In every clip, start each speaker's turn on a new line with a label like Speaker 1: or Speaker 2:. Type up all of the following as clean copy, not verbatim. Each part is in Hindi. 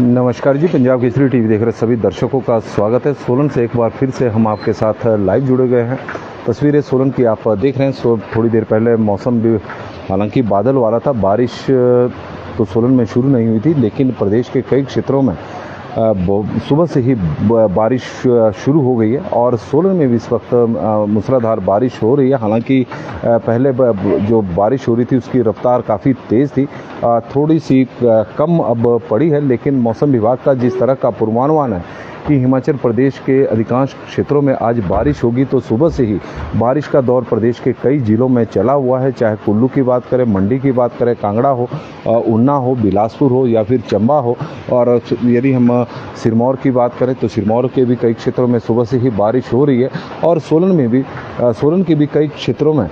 Speaker 1: नमस्कार जी, पंजाब केसरी टीवी देख रहे सभी दर्शकों का स्वागत है। सोलन से एक बार फिर से हम आपके साथ लाइव जुड़े गए हैं। तस्वीरें सोलन की आप देख रहे हैं। थोड़ी देर पहले मौसम भी हालांकि बादल वाला था, बारिश तो सोलन में शुरू नहीं हुई थी, लेकिन प्रदेश के कई क्षेत्रों में सुबह से ही बारिश शुरू हो गई है और सोलन में भी इस वक्त मूसलाधार बारिश हो रही है। हालांकि पहले जो बारिश हो रही थी उसकी रफ्तार काफ़ी तेज़ थी, थोड़ी सी कम अब पड़ी है, लेकिन मौसम विभाग का जिस तरह का पूर्वानुमान है कि हिमाचल प्रदेश के अधिकांश क्षेत्रों में आज बारिश होगी, तो सुबह से ही बारिश का दौर प्रदेश के कई जिलों में चला हुआ है। चाहे कुल्लू की बात करें, मंडी की बात करें, कांगड़ा हो, ऊना हो, बिलासपुर हो या फिर चंबा हो, और यदि हम सिरमौर की बात करें तो सिरमौर के भी कई क्षेत्रों में सुबह से ही बारिश हो रही है। और सोलन के भी कई क्षेत्रों में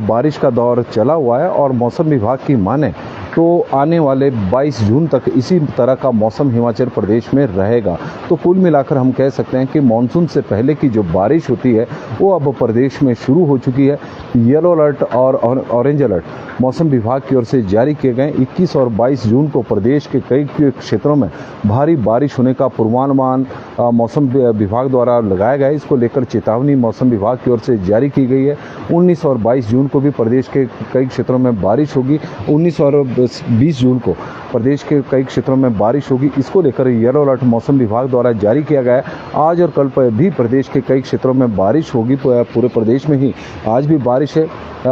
Speaker 1: बारिश का दौर चला हुआ है। और मौसम विभाग की माने तो आने वाले 22 जून तक इसी तरह का मौसम हिमाचल प्रदेश में रहेगा। तो कुल मिलाकर हम कह सकते हैं कि मानसून से पहले की जो बारिश होती है वो अब प्रदेश में शुरू हो चुकी है। येलो अलर्ट और ऑरेंज अलर्ट मौसम विभाग की ओर से जारी किए गए। 21 और 22 जून को प्रदेश के कई क्षेत्रों में भारी बारिश होने का पूर्वानुमान मौसम विभाग द्वारा लगाया गया है। इसको लेकर चेतावनी मौसम विभाग की ओर से जारी की गई है। 19 और 22 जून को भी प्रदेश के कई क्षेत्रों में बारिश होगी। 19 और 20 जून को प्रदेश के कई क्षेत्रों में बारिश होगी। इसको लेकर येलो अलर्ट मौसम विभाग द्वारा जारी किया गया है। आज और कल पर भी प्रदेश के कई क्षेत्रों में बारिश होगी। पूरे प्रदेश में ही आज भी बारिश है।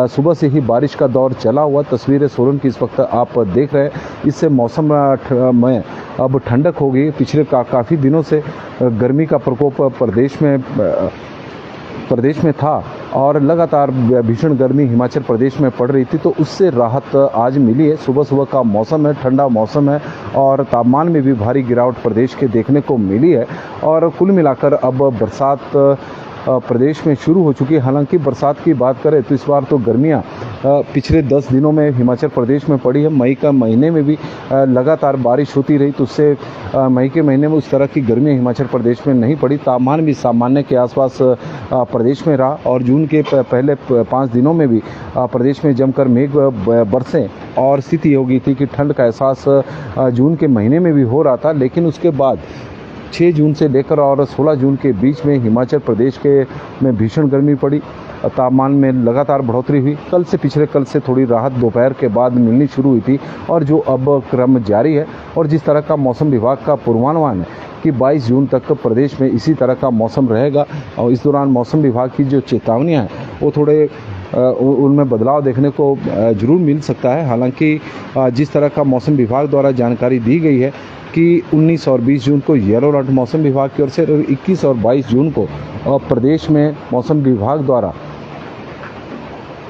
Speaker 1: सुबह से ही बारिश का दौर चला हुआ। तस्वीरें सोलन की इस वक्त आप देख रहे हैं। इससे मौसम में अब ठंडक हो गई। पिछले काफ़ी दिनों से गर्मी का प्रकोप प्रदेश में था और लगातार भीषण गर्मी हिमाचल प्रदेश में पड़ रही थी, तो उससे राहत आज मिली है। सुबह सुबह का मौसम है, ठंडा मौसम है और तापमान में भी भारी गिरावट प्रदेश के देखने को मिली है। और कुल मिलाकर अब बरसात प्रदेश में शुरू हो चुकी है। हालांकि बरसात की बात करें तो इस बार तो गर्मियां पिछले 10 दिनों में हिमाचल प्रदेश में पड़ी है। मई का महीने में भी लगातार बारिश होती रही, तो उससे मई के महीने में उस तरह की गर्मी हिमाचल प्रदेश में नहीं पड़ी। तापमान भी सामान्य के आसपास प्रदेश में रहा और जून के पहले 5 दिनों में भी प्रदेश में जमकर मेघ बरसें और स्थिति हो गई थी कि ठंड का एहसास जून के महीने में भी हो रहा था। लेकिन उसके बाद 6 जून से लेकर और 16 जून के बीच में हिमाचल प्रदेश में भीषण गर्मी पड़ी। तापमान में लगातार बढ़ोतरी हुई। पिछले कल से थोड़ी राहत दोपहर के बाद मिलनी शुरू हुई थी और जो अब क्रम जारी है। और जिस तरह का मौसम विभाग का पूर्वानुमान है कि 22 जून तक प्रदेश में इसी तरह का मौसम रहेगा और इस दौरान मौसम विभाग की जो चेतावनियाँ हैं वो थोड़े उनमें बदलाव देखने को जरूर मिल सकता है। हालांकि जिस तरह का मौसम विभाग द्वारा जानकारी दी गई है कि 19 और 20 जून को येलो अलर्ट मौसम विभाग की ओर से और 21 और 22 जून को प्रदेश में मौसम विभाग द्वारा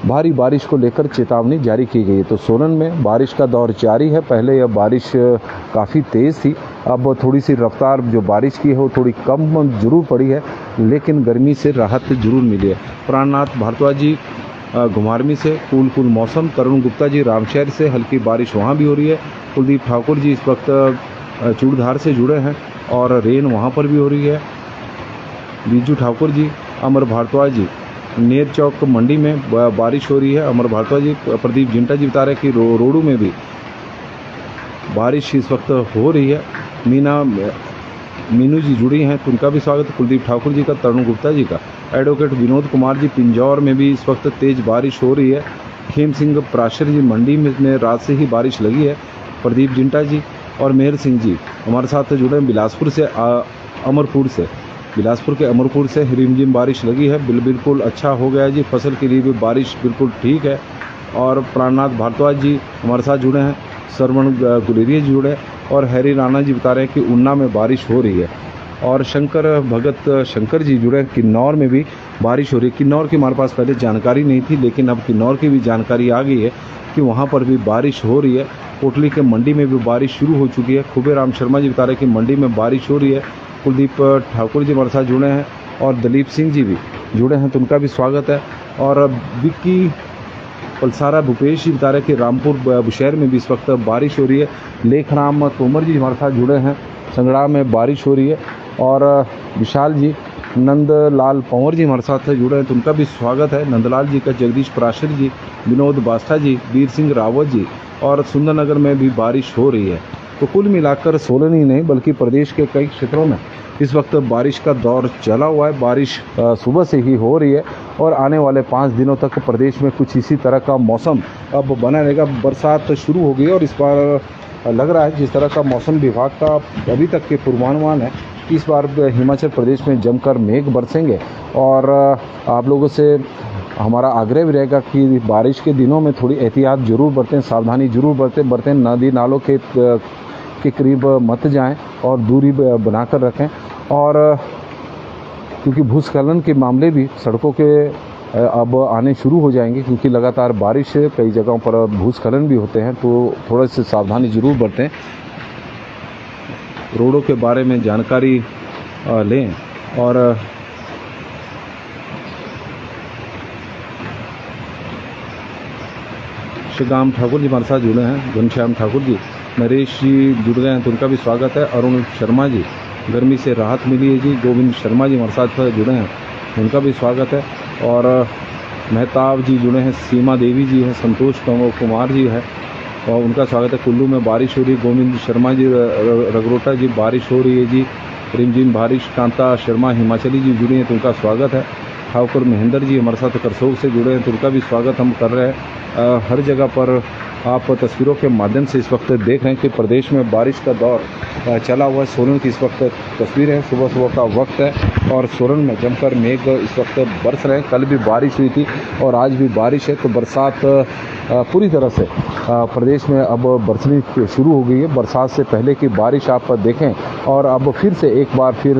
Speaker 1: भारी बारिश को लेकर चेतावनी जारी की गई है। तो सोलन में बारिश का दौर जारी है। पहले यह बारिश काफ़ी तेज़ थी, अब थोड़ी सी रफ्तार जो बारिश की है वो थोड़ी कम जरूर पड़ी है, लेकिन गर्मी से राहत जरूर मिली है। प्राणनाथ भारद्वाज जी घुमारवी से कूल मौसम, तरुण गुप्ता जी रामशहर से हल्की बारिश वहाँ भी हो रही है। कुलदीप ठाकुर जी इस वक्त चूड़धार से जुड़े हैं और रेन वहाँ पर भी हो रही है। बीजू ठाकुर जी, अमर भारद्वाज जी नेर चौक मंडी में बारिश हो रही है। अमर भारद्वाज जी, प्रदीप जिंटा जी बता रहे हैं कि रोडू में भी बारिश इस वक्त हो रही है। मीनू जी जुड़ी हैं तो उनका भी स्वागत। कुलदीप ठाकुर जी का, तरुण गुप्ता जी का। एडवोकेट विनोद कुमार जी पिंजौर में भी इस वक्त तेज़ बारिश हो रही है। खेम सिंह प्राशर जी मंडी में रात से ही बारिश लगी है। प्रदीप जिंटा जी और मेहर सिंह जी हमारे साथ जुड़े हैं बिलासपुर से, बिलासपुर के अमरपुर से रिमझिम बारिश लगी है। बिल्कुल अच्छा हो गया जी, फसल के लिए भी बारिश बिल्कुल ठीक है। और प्राणनाथ भारद्वाज जी हमारे साथ जुड़े हैं, सरवण गुलेरिया जी जुड़े और हैरी राणा जी बता रहे हैं कि ऊना में बारिश हो रही है। और शंकर जी जुड़े हैं, किन्नौर में भी बारिश हो रही है। किन्नौर की हमारे पास पहले जानकारी नहीं थी, लेकिन अब किन्नौर की भी जानकारी आ गई है कि वहाँ पर भी बारिश हो रही है। कोटली के मंडी में भी बारिश शुरू हो चुकी है। खुबे राम शर्मा जी बता रहे हैं कि मंडी में बारिश हो रही है। कुलदीप ठाकुर जी हमारे साथ जुड़े हैं और दलीप सिंह जी भी जुड़े हैं, तो उनका भी स्वागत है। और विक्की पलसारा भूपेश जी बता रहे कि रामपुर बुशहर में भी इस वक्त बारिश हो रही है। लेखराम तोमर जी हमारे साथ जुड़े हैं, संगड़ा में बारिश हो रही है। और विशाल जी, नंदलाल पंवर जी हमारे साथ जुड़े हैं, तो उनका भी स्वागत है। नंदलाल जी का, जगदीश पराशर जी, विनोद बास्ता जी, वीर सिंह रावत जी, और सुंदरनगर में भी बारिश हो रही है। तो कुल मिलाकर सोलन ही नहीं बल्कि प्रदेश के कई क्षेत्रों में इस वक्त बारिश का दौर चला हुआ है। बारिश सुबह से ही हो रही है और आने वाले 5 दिनों तक प्रदेश में कुछ इसी तरह का मौसम अब बना रहेगा। बरसात शुरू हो गई और इस बार लग रहा है, जिस तरह का मौसम विभाग का अभी तक के पूर्वानुमान है, इस बार हिमाचल प्रदेश में जमकर मेघ बरसेंगे। और आप लोगों से हमारा आग्रह भी रहेगा कि बारिश के दिनों में थोड़ी एहतियात जरूर बरतें, सावधानी जरूर बरतें। नदी नालों के करीब मत जाएं और दूरी बनाकर रखें। और क्योंकि भूस्खलन के मामले भी सड़कों के अब आने शुरू हो जाएंगे, क्योंकि लगातार बारिश कई जगहों पर भूस्खलन भी होते हैं, तो थोड़ा सी सावधानी जरूर बरतें। रोडों के बारे में जानकारी लें। और श्रीराम ठाकुर जी हमारे साथ जुड़े हैं, घनश्याम ठाकुर जी, नरेश जी जुड़ गए हैं, तो उनका भी स्वागत है। अरुण शर्मा जी, गर्मी से राहत मिली है जी। गोविंद शर्मा जी हमारे साथ जुड़े हैं, उनका भी स्वागत है। और मेहताब जी जुड़े हैं, सीमा देवी जी हैं, संतोष कुमार जी है, और उनका स्वागत है। कुल्लू में बारिश हो रही है, गोविंद शर्मा जी, रगरोटा जी, बारिश हो रही है जी, रिमझिम बारिश। कांता शर्मा हिमाचली जी जुड़ी हैं, तो उनका स्वागत है। ठाकुर महेंद्र जी हमारे साथ करसोग से जुड़े हैं, तो उनका भी स्वागत हम कर रहे हैं। हर जगह पर आप तस्वीरों के माध्यम से इस वक्त देख रहे हैं कि प्रदेश में बारिश का दौर चला हुआ है। सोलन की इस वक्त तस्वीर है, सुबह सुबह का वक्त है और सोलन में जमकर मेघ इस वक्त बरस रहे हैं। कल भी बारिश हुई थी और आज भी बारिश है, तो बरसात पूरी तरह से प्रदेश में अब बरसनी शुरू हो गई है। बरसात से पहले की बारिश आप देखें और अब फिर से एक बार फिर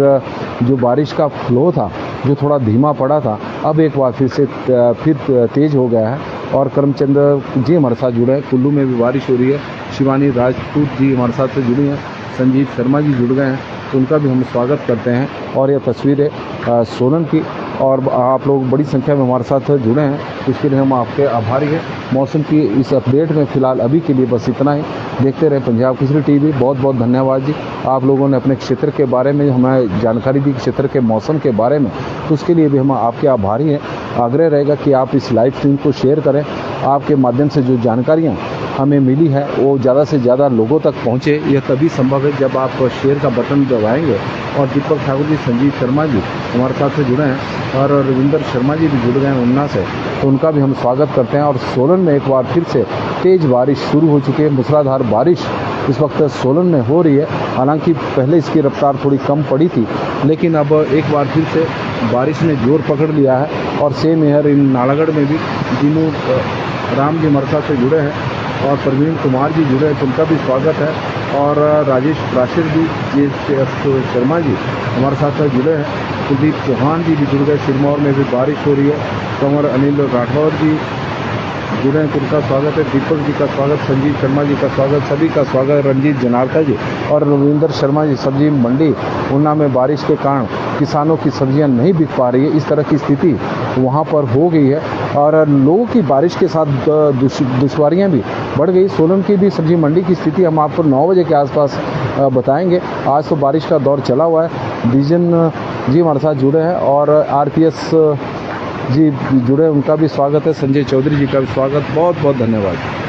Speaker 1: जो बारिश का फ्लो था, जो थोड़ा धीमा पड़ा था, अब एक बार फिर तेज़ हो गया है। और करमचंद जी हमारे साथ जुड़े हैं, कुल्लू में भी बारिश हो रही है। शिवानी राजपूत जी हमारे साथ जुड़ी हैं, संजीव शर्मा जी जुड़ गए हैं, तो उनका भी हम स्वागत करते हैं। और यह तस्वीर है सोलन की, और आप लोग बड़ी संख्या में हमारे साथ जुड़े हैं, इसके लिए हम आपके आभारी हैं। मौसम की इस अपडेट में फ़िलहाल अभी के लिए बस इतना ही। देखते रहे पंजाब केसरी टीवी। बहुत बहुत धन्यवाद जी, आप लोगों ने अपने क्षेत्र के बारे में हमें जानकारी दी, क्षेत्र के मौसम के बारे में, तो उसके लिए भी हम आपके आभारी हैं। आग्रह रहेगा कि आप इस लाइव स्ट्रीम को शेयर करें। आपके माध्यम से जो जानकारियाँ हमें मिली है वो ज़्यादा से ज़्यादा लोगों तक पहुँचे। यह तभी संभव है जब आप शेयर का बटन दबाएंगे। और दीपक ठाकुर जी, संजीव शर्मा जी हमारे साथ जुड़े हैं, और रविंदर शर्मा जी भी जुड़ गए हैं ऊना से, तो उनका भी हम स्वागत करते हैं। और सोलन में एक बार फिर से तेज़ बारिश शुरू हो चुकी है। मूसलाधार बारिश इस वक्त सोलन में हो रही है। हालांकि पहले इसकी रफ्तार थोड़ी कम पड़ी थी, लेकिन अब एक बार फिर से बारिश ने जोर पकड़ लिया है। और सेम एयर इन नालागढ़ में भी दिनू राम जी हमारे साथ से जुड़े हैं, और प्रवीण कुमार जी जुड़े हैं, तो उनका भी स्वागत है। और राजेश प्राशिर जी, शर्मा जी हमारे साथ जुड़े हैं। कुलदीप चौहान जी भी जुड़ गए, सिरमौर में भी बारिश हो रही है। कंवर अनिल राठौर जी जुड़े हैं, तो उनका स्वागत है। दीपक जी का स्वागत, संजीव शर्मा जी का स्वागत, सभी का स्वागत। रंजीत जनार्था जी और रविंदर शर्मा जी, सब्जी मंडी ऊना में बारिश के कारण किसानों की सब्जियां नहीं बिक पा रही है, इस तरह की स्थिति वहां पर हो गई है। और लोगों की बारिश के साथ दुश्वारियां भी बढ़ गई। सोलन की भी सब्जी मंडी की स्थिति हम आपको 9 बजे के आसपास बताएंगे। आज तो बारिश का दौर चला हुआ है। विजन जी हमारे साथ जुड़े हैं, और आरपीएस जी जुड़े, उनका भी स्वागत है। संजय चौधरी जी का भी स्वागत। बहुत बहुत धन्यवाद।